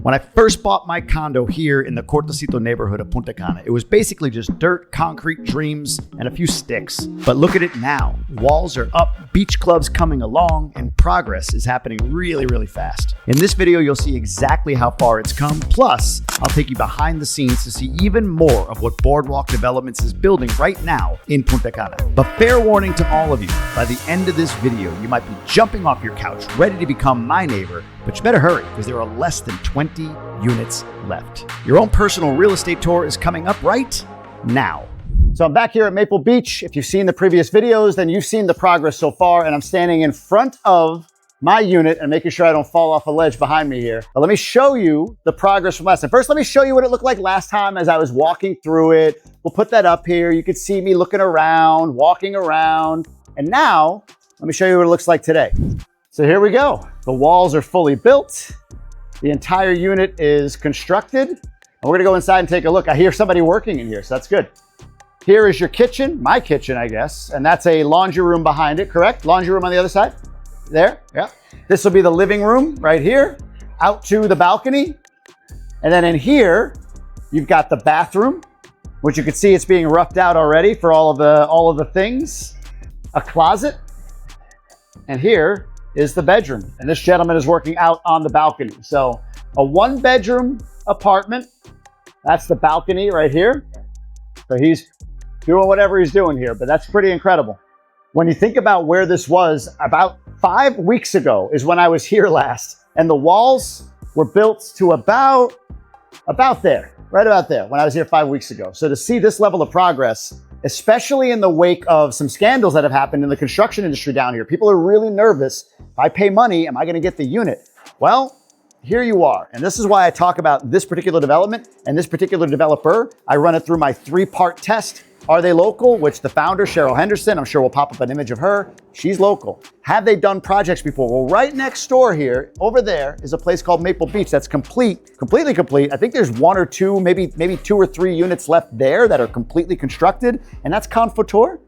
When I first bought my condo here in the Cortecito neighborhood of Punta Cana, it was basically just dirt, concrete, dreams, and a few sticks. But look at it now. Walls are up, beach clubs coming along, and progress is happening really, really fast. In this video, you'll see exactly how far it's come. Plus, I'll take you behind the scenes to see even more of what Boardwalk Developments is building right now in Punta Cana. But fair warning to all of you, by the end of this video, you might be jumping off your couch, ready to become my neighbor, but you better hurry because there are less than 20 units left. Your own personal real estate tour is coming up right now. So I'm back here at Maple Beach. If you've seen the previous videos, then you've seen the progress so far, and I'm standing in front of my unit and making sure I don't fall off a ledge behind me here. But let me show you the progress from last time. First, let me show you what it looked like last time as I was walking through it. We'll put that up here. You can see me looking around, walking around. And now, let me show you what it looks like today. So here we go. The walls are fully built. The entire unit is constructed. And we're gonna go inside and take a look. I hear somebody working in here, so that's good. Here is your kitchen, my kitchen, I guess. And that's a laundry room behind it, correct? Laundry room on the other side? There, yeah. This will be the living room right here, out to the balcony. And then in here, you've got the bathroom, which you can see it's being roughed out already for all of the things. A closet. And here is the bedroom. And this gentleman is working out on the balcony. So a 1-bedroom apartment. That's the balcony right here. So he's doing whatever he's doing here, but that's pretty incredible. When you think about where this was, about 5 weeks ago is when I was here last, and the walls were built to about there, right about there, when I was here 5 weeks ago. So to see this level of progress, especially in the wake of some scandals that have happened in the construction industry down here, people are really nervous. If I pay money, am I gonna get the unit? Well, here you are. And this is why I talk about this particular development and this particular developer. I run it through my 3-part test. Are they local? Which the founder, Cheryl Henderson, I'm sure will pop up an image of her. She's local. Have they done projects before? Well, right next door here, over there, is a place called Maple Beach that's completely complete. I think there's 1 or 2, maybe 2 or 3 units left there that are completely constructed, and that's Confouture.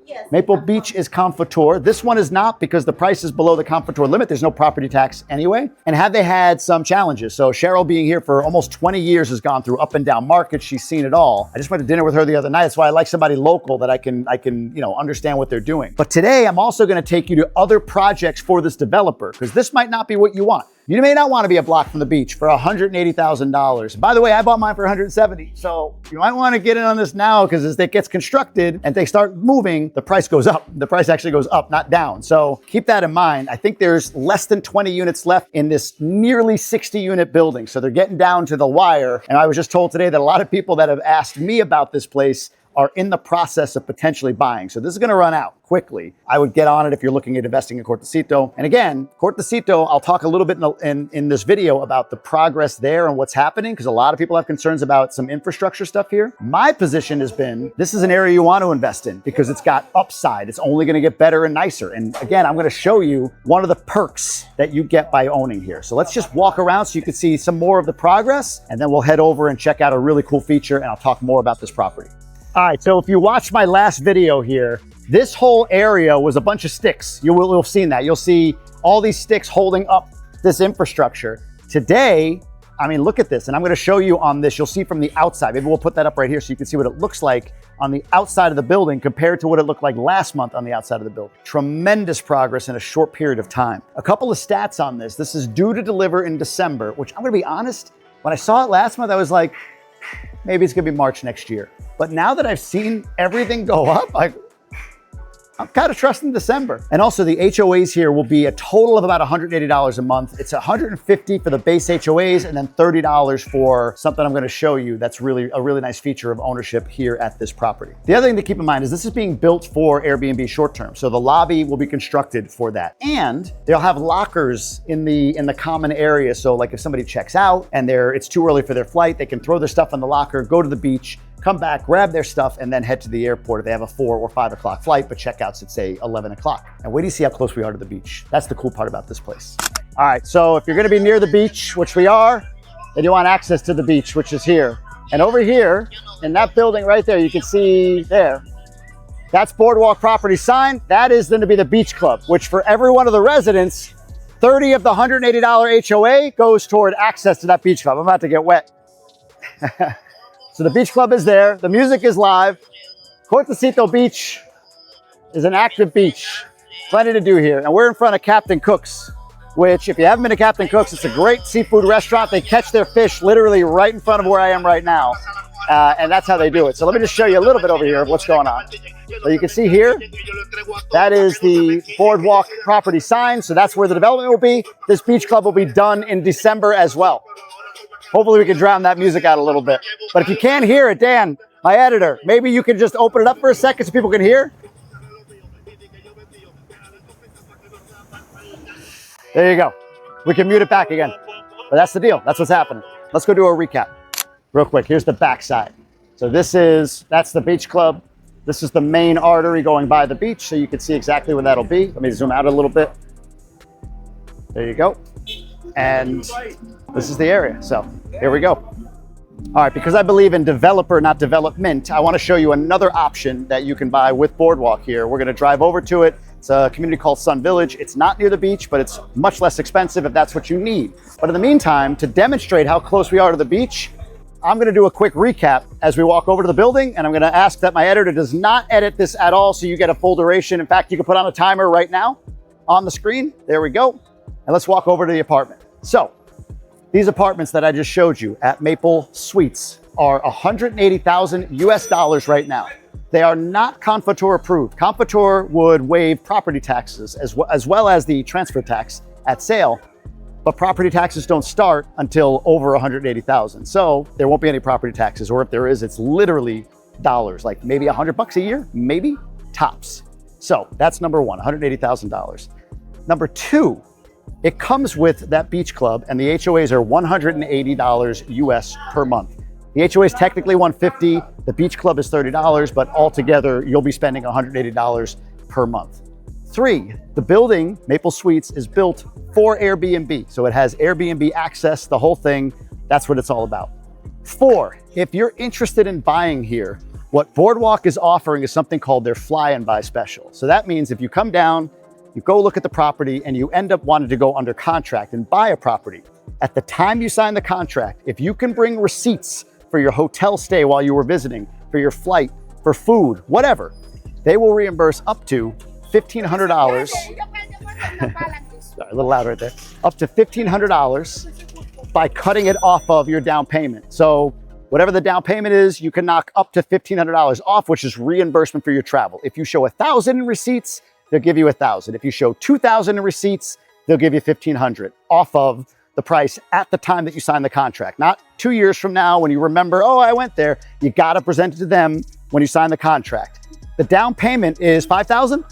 Yes. Maple Beach is Confouture. This one is not because the price is below the Confouture limit. There's no property tax anyway. And have they had some challenges? So Cheryl, being here for almost 20 years, has gone through up and down markets. She's seen it all. I just went to dinner with her the other night. That's why I like somebody local that I can understand what they're doing. But today I'm also going to take you to other projects for this developer, because this might not be what you want. You may not want to be a block from the beach for $180,000. By the way, I bought mine for $170,000. So you might want to get in on this now, because as it gets constructed and they start moving, the price goes up. The price actually goes up, not down. So keep that in mind. I think there's less than 20 units left in this nearly 60-unit building. So they're getting down to the wire. And I was just told today that a lot of people that have asked me about this place are in the process of potentially buying. So this is gonna run out quickly. I would get on it if you're looking at investing in Cortecito. And again, Cortecito, I'll talk a little bit in this video about the progress there and what's happening, because a lot of people have concerns about some infrastructure stuff here. My position has been, this is an area you want to invest in because it's got upside. It's only gonna get better and nicer. And again, I'm gonna show you one of the perks that you get by owning here. So let's just walk around so you can see some more of the progress, and then we'll head over and check out a really cool feature, and I'll talk more about this property. All right, so if you watched my last video here, this whole area was a bunch of sticks. You'll have seen that. You'll see all these sticks holding up this infrastructure. Today, I mean, look at this, and I'm gonna show you on this. You'll see from the outside. Maybe we'll put that up right here so you can see what it looks like on the outside of the building compared to what it looked like last month on the outside of the building. Tremendous progress in a short period of time. A couple of stats on this. This is due to deliver in December, which I'm gonna be honest, when I saw it last month, I was like, maybe it's gonna be March next year. But now that I've seen everything go up, I'm kind of trusting December. And also the HOAs here will be a total of about $180 a month. It's $150 for the base HOAs and then $30 for something I'm gonna show you that's really a really nice feature of ownership here at this property. The other thing to keep in mind is this is being built for Airbnb short term. So the lobby will be constructed for that. And they'll have lockers in the common area. So like if somebody checks out and it's too early for their flight, they can throw their stuff in the locker, go to the beach, come back, grab their stuff, and then head to the airport if they have a 4 or 5 o'clock flight, but checkouts at say 11 o'clock. And wait till you see how close we are to the beach. That's the cool part about this place. All right, so if you're gonna be near the beach, which we are, then you want access to the beach, which is here. And over here, in that building right there, you can see there, that's Boardwalk property sign. That is going to be the beach club, which for every one of the residents 30 of the $180 HOA goes toward access to that beach club. I'm about to get wet. So the beach club is there. The music is live. Cortecito Beach is an active beach. Plenty to do here. And we're in front of Captain Cook's, which if you haven't been to Captain Cook's, it's a great seafood restaurant. They catch their fish literally right in front of where I am right now. And that's how they do it. So let me just show you a little bit over here of what's going on. So you can see here, that is the Boardwalk property sign. So that's where the development will be. This beach club will be done in December as well. Hopefully we can drown that music out a little bit. But if you can't hear it, Dan, my editor, maybe you can just open it up for a second so people can hear. There you go. We can mute it back again. But that's the deal. That's what's happening. Let's go do a recap real quick. Here's the backside. So that's the beach club. This is the main artery going by the beach, so you can see exactly where that'll be. Let me zoom out a little bit. There you go. And this is the area. So here we go. All right, because I believe in developer, not development, I want to show you another option that you can buy with Boardwalk here. We're going to drive over to it. It's a community called Sun Village. It's not near the beach, but it's much less expensive if that's what you need. But in the meantime, to demonstrate how close we are to the beach, I'm going to do a quick recap as we walk over to the building, and I'm going to ask that my editor does not edit this at all so you get a full duration. In fact, you can put on a timer right now on the screen. There we go. And let's walk over to the apartment. So these apartments that I just showed you at Maple Suites are $180,000 US right now. They are not Confitor approved. Confitor would waive property taxes as well as the transfer tax at sale, but property taxes don't start until over $180,000. So there won't be any property taxes, or if there is, it's literally dollars, like maybe $100 a year, maybe tops. So that's number one, $180,000. Number two, it comes with that beach club, and the HOAs are $180 US per month. The HOA is technically $150, the beach club is $30, but altogether you'll be spending $180 per month. Three, the building, Maple Suites, is built for Airbnb. So it has Airbnb access, the whole thing. That's what it's all about. Four, if you're interested in buying here, what Boardwalk is offering is something called their fly and buy special. So that means if you come down, you go look at the property and you end up wanting to go under contract and buy a property, at the time you sign the contract, if you can bring receipts for your hotel stay while you were visiting, for your flight, for food, whatever, they will reimburse up to $1,500. Sorry, a little loud right there. Up to $1,500 by cutting it off of your down payment. So whatever the down payment is, you can knock up to $1,500 off, which is reimbursement for your travel. If you show 1,000 in receipts, they'll give you 1,000. If you show 2,000 in receipts, they'll give you 1,500 off of the price at the time that you sign the contract. Not 2 years from now when you remember, oh, I went there. You got to present it to them when you sign the contract. The down payment is $5,000.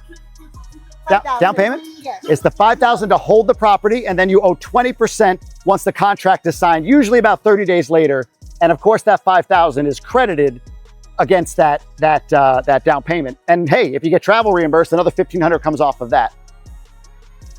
Down payment? Yes. It's the $5,000 to hold the property, and then you owe 20% once the contract is signed, usually about 30 days later. And of course, that $5,000 is credited against that down payment. And hey, if you get travel reimbursed, another $1,500 comes off of that.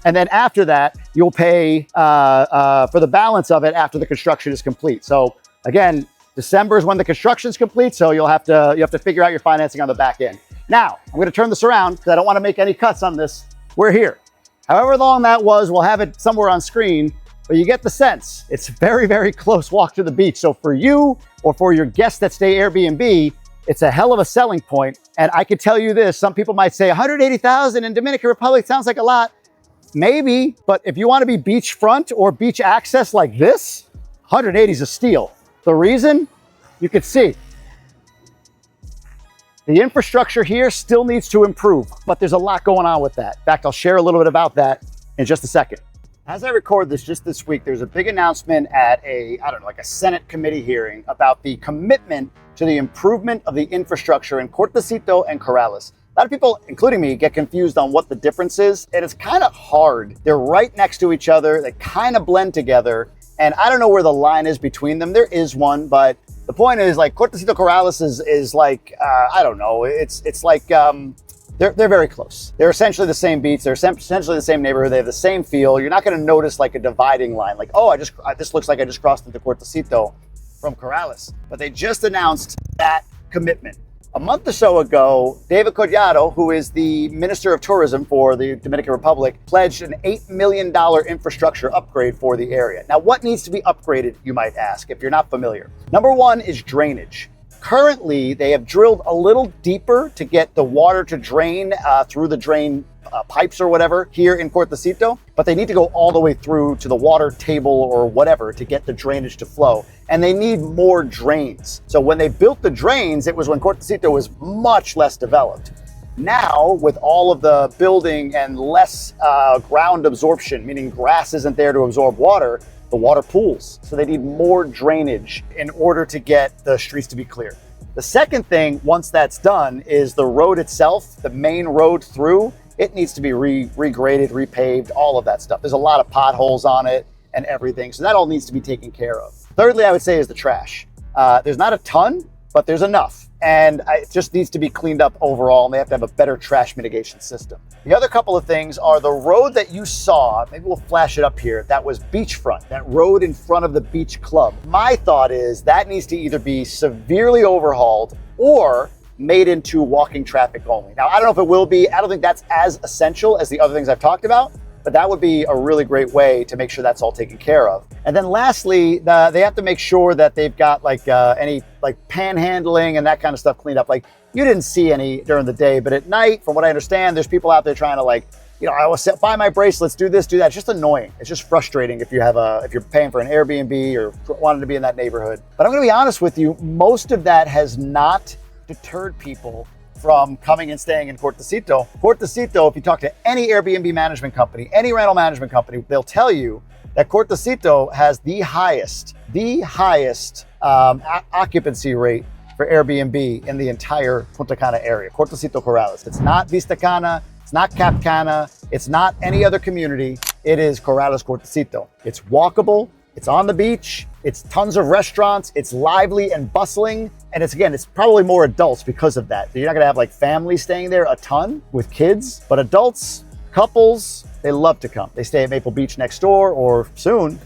And then after that, you'll pay for the balance of it after the construction is complete. So again, December is when the construction is complete, so you have to figure out your financing on the back end. Now, I'm going to turn this around because I don't want to make any cuts on this. We're here. However long that was, we'll have it somewhere on screen, but you get the sense. It's very, very close walk to the beach. So for you or for your guests that stay Airbnb, it's a hell of a selling point. And I could tell you this, some people might say 180,000 in Dominican Republic sounds like a lot. Maybe, but if you want to be beachfront or beach access like this, 180 is a steal. The reason, you can see, the infrastructure here still needs to improve, but there's a lot going on with that. In fact, I'll share a little bit about that in just a second. As I record this, just this week, there's a big announcement at a Senate committee hearing about the commitment to the improvement of the infrastructure in Cortecito and Corrales. A lot of people, including me, get confused on what the difference is, and it's kind of hard. They're right next to each other. They kind of blend together, and I don't know where the line is between them. There is one, but the point is, like, Cortecito Corrales is like, I don't know. It's like, they're very close. They're essentially the same beats. They're essentially the same neighborhood. They have the same feel. You're not going to notice like a dividing line. Like, oh, this looks like I just crossed into Cortecito from Corrales. But they just announced that commitment A month or so ago, David Collado, who is the Minister of Tourism for the Dominican Republic, pledged an $8 million infrastructure upgrade for the area. Now, what needs to be upgraded, you might ask, if you're not familiar? Number one is drainage. Currently, they have drilled a little deeper to get the water to drain through the drain pipes or whatever here in Cortecito, but they need to go all the way through to the water table or whatever to get the drainage to flow. And they need more drains. So when they built the drains, it was when Cortecito was much less developed. Now, with all of the building and less ground absorption, meaning grass isn't there to absorb water, the water pools. So they need more drainage in order to get the streets to be clear. The second thing, once that's done, is the road itself, the main road through, it needs to be regraded, repaved, all of that stuff. There's a lot of potholes on it and everything. So that all needs to be taken care of. Thirdly, I would say is the trash. There's not a ton, but there's enough. And it just needs to be cleaned up overall, and they have to have a better trash mitigation system. The other couple of things are the road that you saw, maybe we'll flash it up here, that was beachfront, that road in front of the beach club. My thought is that needs to either be severely overhauled or made into walking traffic only. Now, I don't know if it will be. I don't think that's as essential as the other things I've talked about, but that would be a really great way to make sure that's all taken care of. And then lastly, they have to make sure that they've got any panhandling and that kind of stuff cleaned up. Like, you didn't see any during the day, but at night, from what I understand, there's people out there trying to I will buy my bracelets, do this, do that. It's just annoying. It's just frustrating if you're paying for an Airbnb or wanting to be in that neighborhood. But I'm gonna be honest with you, most of that has not deterred people from coming and staying in Cortecito. Cortecito, if you talk to any Airbnb management company, any rental management company, they'll tell you that Cortecito has the highest occupancy rate for Airbnb in the entire Punta Cana area, Cortecito Corrales. It's not Vista Cana, it's not Cap Cana, it's not any other community. It is Corrales Cortecito. It's walkable, it's on the beach, it's tons of restaurants, it's lively and bustling, and it's probably more adults because of that. You're not gonna have families staying there a ton with kids, but adults, couples, they love to come. They stay at Maple Beach next door, or soon,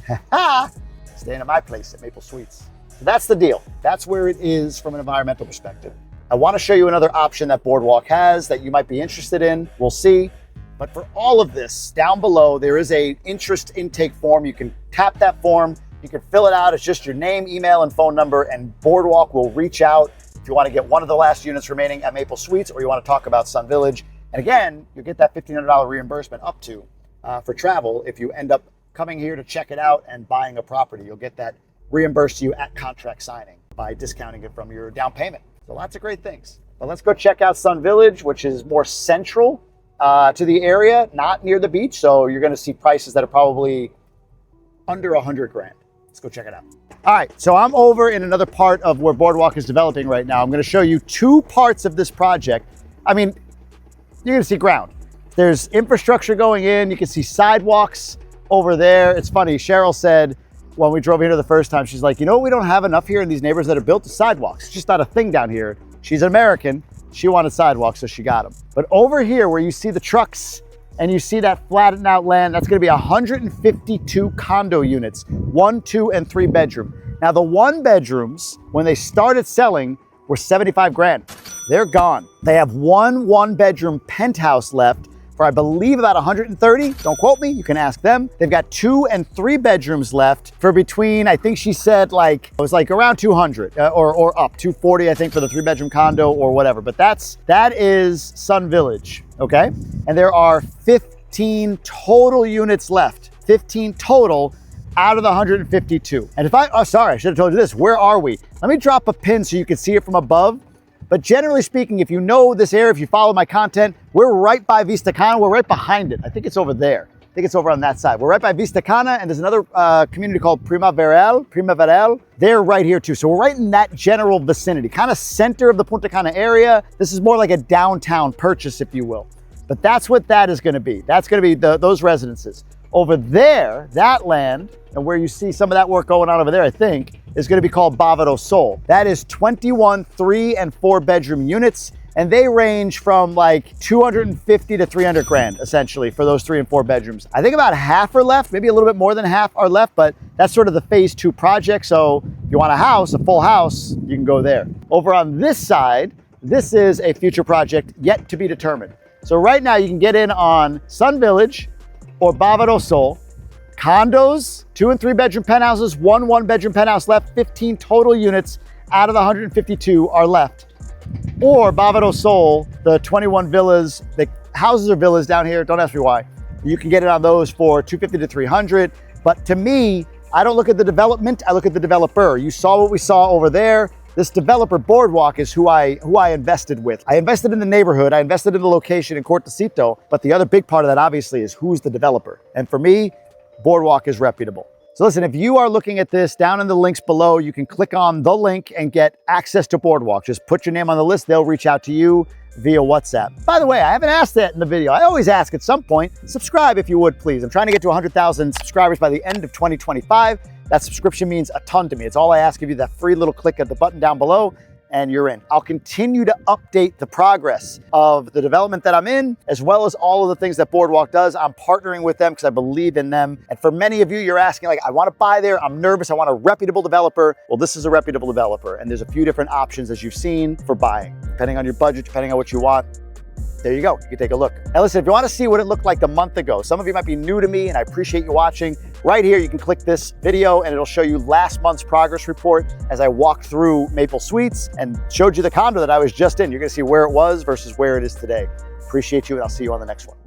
staying at my place at Maple Suites. So that's the deal. That's where it is from an environmental perspective. I wanna show you another option that Boardwalk has that you might be interested in. We'll see. But for all of this, down below, there is a interest intake form. You can tap that form. You can fill it out. It's just your name, email, and phone number, and Boardwalk will reach out if you want to get one of the last units remaining at Maple Suites, or you want to talk about Sun Village. And again, you'll get that $1,500 reimbursement up to for travel if you end up coming here to check it out and buying a property. You'll get that reimbursed to you at contract signing by discounting it from your down payment. So lots of great things. But let's go check out Sun Village, which is more central to the area, not near the beach. So you're going to see prices that are probably under 100 grand. Let's go check it out. All right, so I'm over in another part of where Boardwalk is developing right now. I'm going to show you two parts of this project. I mean, you're going to see ground. There's infrastructure going in. You can see sidewalks over there. It's funny, Cheryl said when we drove here the first time, she's like, we don't have enough here in these neighborhoods that are built to sidewalks. It's just not a thing down here. She's an American. She wanted sidewalks, so she got them. But over here where you see the trucks and you see that flattened out land, that's gonna be 152 condo units, 1, 2, and 3 bedroom. Now the 1 bedrooms, when they started selling, were 75 grand. They're gone. They have one bedroom penthouse left for, I believe, about 130. Don't quote me, you can ask them. They've got 2 and 3 bedrooms left for between, I think she said it was around 200 or up, 240, I think, for the 3-bedroom condo or whatever. But that is Sun Village, okay? And there are 15 total units left, 15 total out of the 152. And sorry, I should have told you this. Where are we? Let me drop a pin so you can see it from above. But generally speaking, if you know this area, if you follow my content, we're right by Vista Cana. We're right behind it. I think it's over there. I think it's over on that side. We're right by Vista Cana, and there's another community called Primaveral. They're right here too. So we're right in that general vicinity, kind of center of the Punta Cana area. This is more like a downtown purchase, if you will. But that's what that is gonna be. That's gonna be those residences. Over there, that land, and where you see some of that work going on over there, I think, is gonna be called Bávaro Sol. That is 21 3 and 4 bedroom units, and they range from 250 to 300 grand, essentially, for those 3 and 4 bedrooms. I think about half are left, maybe a little bit more than half are left, but that's sort of the phase 2 project. So if you want a house, a full house, you can go there. Over on this side, this is a future project yet to be determined. So right now you can get in on Sun Village or Bávaro Sol, condos, 2 and 3 bedroom penthouses, 1 bedroom penthouse left, 15 total units out of the 152 are left. Or Bávaro Sol, the 21 villas, the houses or villas down here, don't ask me why. You can get it on those for 250 to 300. But to me, I don't look at the development, I look at the developer. You saw what we saw over there. This developer, Boardwalk, is who I invested with. I invested in the neighborhood, I invested in the location in Cortecito, but the other big part of that obviously is who's the developer. And for me, Boardwalk is reputable. So listen, if you are looking at this, down in the links below, you can click on the link and get access to Boardwalk. Just put your name on the list, they'll reach out to you via WhatsApp. By the way, I haven't asked that in the video. I always ask at some point, subscribe if you would, please. I'm trying to get to 100,000 subscribers by the end of 2025. That subscription means a ton to me. It's all I ask of you, that free little click of the button down below, and you're in. I'll continue to update the progress of the development that I'm in, as well as all of the things that Boardwalk does. I'm partnering with them because I believe in them. And for many of you, you're asking, like, I want to buy there, I'm nervous, I want a reputable developer. Well, this is a reputable developer, and there's a few different options, as you've seen, for buying, depending on your budget, depending on what you want. There you go, you can take a look. And listen, if you want to see what it looked like a month ago, some of you might be new to me and I appreciate you watching. Right here, you can click this video and it'll show you last month's progress report as I walked through Maple Suites and showed you the condo that I was just in. You're gonna see where it was versus where it is today. Appreciate you, and I'll see you on the next one.